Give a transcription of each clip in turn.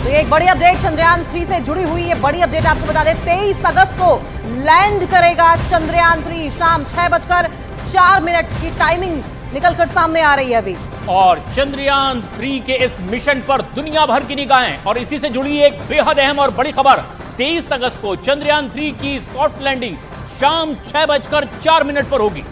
तो ये एक बड़ी अपडेट चंद्रयान 3 से जुड़ी हुई है। बड़ी अपडेट आपको बता दें, 23 अगस्त को लैंड करेगा चंद्रयान 3। शाम 6:04 की टाइमिंग निकलकर सामने आ रही है अभी। और चंद्रयान 3 के इस मिशन पर दुनिया भर की निगाहें, और इसी से जुड़ी एक बेहद अहम और बड़ी खबर। 23 अगस्त को चंद्रयान 3 की सॉफ्ट लैंडिंग शाम 6:04 पर होगी।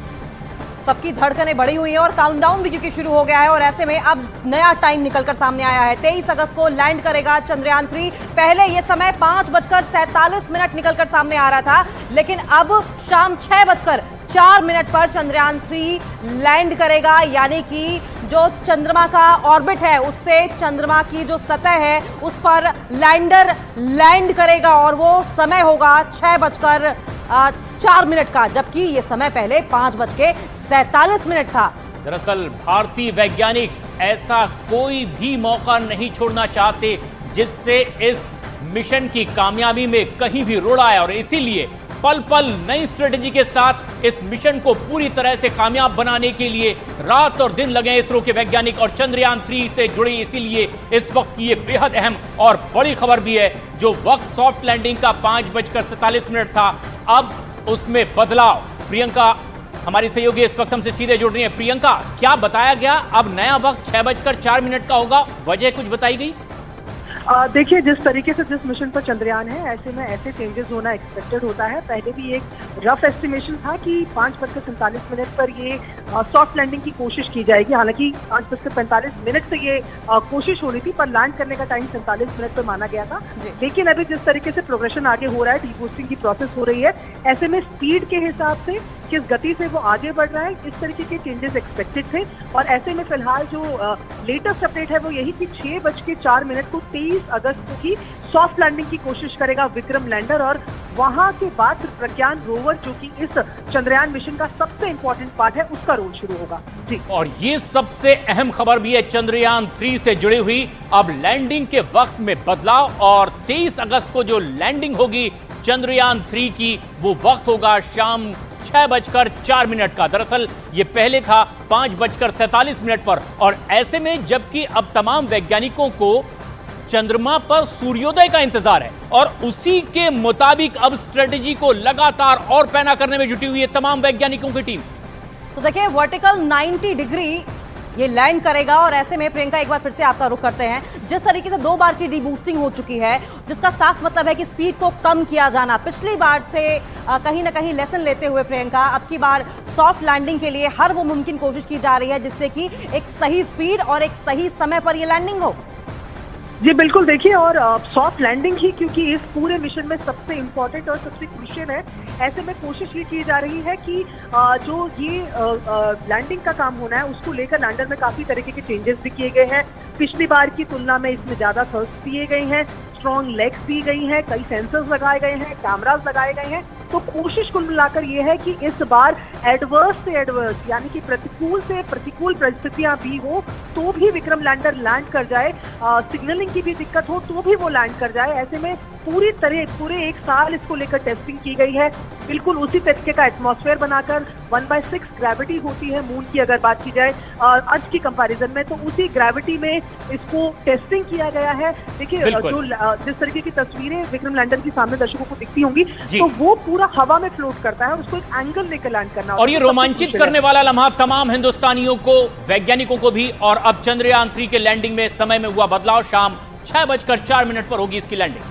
सबकी धड़कनें बढ़ी हुई हैं और काउंटडाउन भी क्योंकि शुरू हो गया है, और ऐसे में अब नया टाइम निकलकर सामने आया है। 23 अगस्त को लैंड करेगा चंद्रयान 3। पहले ये समय 5:47 निकलकर सामने आ रहा था, लेकिन अब शाम 6:04 पर चंद्रयान 3 लैंड करेगा। यानी कि जो चंद्रमा का ऑर्बिट है उससे चंद्रमा की जो सतह है उस पर लैंडर लैंड करेगा, और वो समय होगा 6:04 का, जबकि ये समय पहले 5:47 था। दरअसल भारतीय वैज्ञानिक ऐसा कोई भी मौका नहीं छोड़ना चाहते जिससे इस मिशन की कामयाबी में कहीं भी रोड़ा है, और इसीलिए पल पल नई स्ट्रेटेजी के साथ इस मिशन को पूरी तरह से कामयाब बनाने के लिए रात और दिन लगे इसरो के वैज्ञानिक और चंद्रयान 3 से जुड़े। इसीलिए इस वक्त की ये बेहद अहम और बड़ी खबर भी है। जो वक्त सॉफ्ट लैंडिंग का 5:47 था, अब उसमें बदलाव। प्रियंका हमारी सहयोगी इस वक्त हमसे सीधे जुड़ रही है। प्रियंका, क्या बताया गया? अब नया वक्त 6:04 का होगा, वजह कुछ बताई गई? देखिए, जिस तरीके से जिस मिशन पर चंद्रयान है, ऐसे में ऐसे चेंजेस होना एक्सपेक्टेड होता है। पहले भी एक रफ एस्टिमेशन था कि 5:47 पर ये सॉफ्ट लैंडिंग की कोशिश की जाएगी। हालांकि 5:45 से ये कोशिश हो रही थी, पर लैंड करने का टाइम 47 पर माना गया था। लेकिन अभी जिस तरीके से प्रोग्रेशन आगे हो रहा है, डीबूस्टिंग की प्रोसेस हो रही है, ऐसे में स्पीड के हिसाब से किस गति से वो आगे बढ़ रहा है, इस तरीके के चेंजेस एक्सपेक्टेड थे। और ऐसे में फिलहाल जो लेटेस्ट अपडेट है वो यही कि 6:04 को 23 अगस्त की सॉफ्ट लैंडिंग की कोशिश करेगा विक्रम लैंडर, और वहां के बाद प्रज्ञान रोवर, जो कि इस चंद्रयान मिशन का सबसे इंपॉर्टेंट पार्ट है, उसका रोल शुरू होगा। जी, और ये सबसे अहम खबर भी है चंद्रयान 3 से जुड़ी हुई। अब लैंडिंग के वक्त में बदलाव, और 23 अगस्त को जो लैंडिंग होगी चंद्रयान 3 की, वो वक्त होगा शाम 6:04 का। दरअसल ये पहले था 5:47 पर। और ऐसे में जबकि अब तमाम वैज्ञानिकों को चंद्रमा पर सूर्योदय का इंतजार है, और उसी के मुताबिक अब स्ट्रेटेजी को लगातार और पैना करने में जुटी हुई है तमाम वैज्ञानिकों की टीम। तो देखिए, वर्टिकल 90 डिग्री ये लैंड करेगा, और ऐसे में प्रियंका एक बार फिर से आपका रुख करते हैं। जिस तरीके से 2 बार की डीबूस्टिंग हो चुकी है, जिसका साफ मतलब है कि स्पीड को कम किया जाना। पिछली बार से कहीं ना कहीं लेसन लेते हुए प्रियंका, अब की बार सॉफ्ट लैंडिंग के लिए हर वो मुमकिन कोशिश की जा रही है जिससे कि एक सही स्पीड और एक सही समय पर ये लैंडिंग हो। जी बिल्कुल, देखिए, और सॉफ्ट लैंडिंग ही क्योंकि इस पूरे मिशन में सबसे इम्पोर्टेंट और सबसे क्रूशियल है, ऐसे में कोशिश ये की जा रही है कि जो ये लैंडिंग का काम होना है उसको लेकर लैंडर में काफी तरीके के चेंजेस भी किए गए हैं। पिछली बार की तुलना में इसमें ज्यादा थ्रस्ट दिए गए हैं, स्ट्रॉन्ग लेग्स दी गई हैं, कई सेंसर्स लगाए गए हैं, कैमरास लगाए गए हैं। तो कोशिश कुल मिलाकर ये है कि इस बार एडवर्स से एडवर्स, यानी कि प्रतिकूल से प्रतिकूल परिस्थितियां भी हो तो भी विक्रम लैंडर लैंड कर जाए, सिग्नलिंग की भी दिक्कत हो तो भी वो लैंड कर जाए। ऐसे में पूरे एक साल इसको लेकर टेस्टिंग की गई है। बिल्कुल उसी तरीके का एटमॉस्फेयर बनाकर 1/6 ग्रेविटी होती है मून की, अगर बात की जाए अर्थ की कंपैरिजन में, तो उसी ग्रेविटी में इसको टेस्टिंग किया गया है। देखिए, जो जिस तरीके की तस्वीरें विक्रम लैंडर की सामने दर्शकों को दिखती होंगी, तो वो पूरा हवा में फ्लोट करता है और उसको एक एंगल लेकर लैंड करना। और ये रोमांचित करने वाला लम्हा तमाम हिंदुस्तानियों को, वैज्ञानिकों को भी। और अब चंद्रयान 3 के लैंडिंग में समय में हुआ बदलाव, शाम 6:04 पर होगी इसकी लैंडिंग।